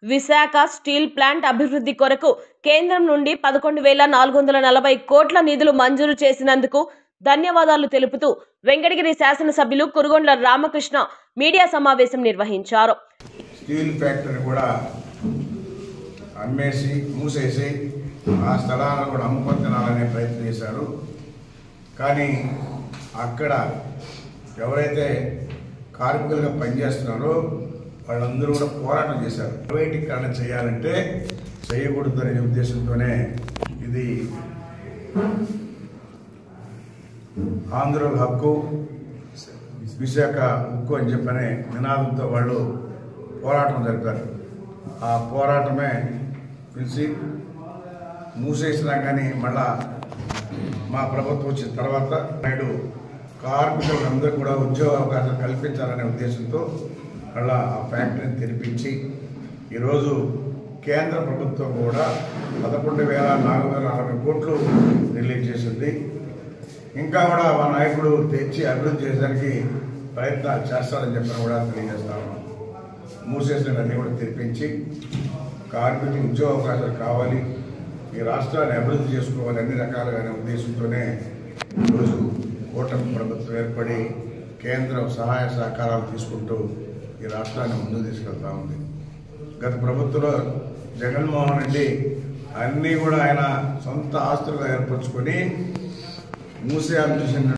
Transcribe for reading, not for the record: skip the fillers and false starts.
Visakha steel plant అభివృద్ధి కొరకు కేంద్రం నుండి 11,440 కోట్ల నిధులు మంజూరు చేసినందుకు ధన్యవాదాలు తెలుపుతూ వెంకటగిరి శాసనసభ్యులు కురుగొండ్ల రామకృష్ణ మీడియా సమావేశం నిర్వహించారు. స్టీల్ ఫ్యాక్టరీ కూడా అమ్మేసి మూసేసి ఆ స్థలాలను కూడా అమ్ముకొనాలనే ప్రయత్నం చేశారు. కానీ అక్కడ ఎవరైతే కార్మికులుగా పనిచేస్తున్నారో వాళ్ళందరూ కూడా పోరాటం చేశారు. ప్రైవేటీకరణ చేయాలంటే చేయకూడదనే ఉద్దేశంతోనే ఇది ఆంధ్రుల హక్కు, విశాఖ హక్కు అని చెప్పనే నినాదంతో వాళ్ళు పోరాటం జరిపారు. ఆ పోరాటమే పిలిచి మూసేసినా కానీ మళ్ళా మా ప్రభుత్వం వచ్చిన తర్వాత నేడు కార్మికులందరూ కూడా ఉద్యోగ అవకాశాలు కల్పించాలనే ఉద్దేశంతో మళ్ళా ఆ ఫ్యాక్టరీని తెరిపించి ఈరోజు కేంద్ర ప్రభుత్వం కూడా 11,440 కోట్లు రిలీజ్ చేసింది. ఇంకా కూడా మా నాయకుడు తెచ్చి అభివృద్ధి చేయడానికి ప్రయత్నాలు చేస్తారని చెప్పిన కూడా తెలియజేస్తా ఉన్నాం. మూసేసినవన్నీ కూడా తెరిపించి కార్మికులకు ఉద్యోగ అవకాశాలు కావాలి, ఈ రాష్ట్రాన్ని అభివృద్ధి చేసుకోవాలి అన్ని రకాలుగానే ఉద్దేశంతోనే ఈరోజు కూటమి ప్రభుత్వం ఏర్పడి కేంద్రం సహాయ సహకారాలు తీసుకుంటూ ఈ రాష్ట్రాన్ని ముందుకు తీసుకెళ్తా ఉంది. గత ప్రభుత్వంలో జగన్మోహన్ రెడ్డి అన్నీ కూడా ఆయన సొంత ఆస్తులుగా ఏర్పరచుకొని మూసేయాలని చూసిన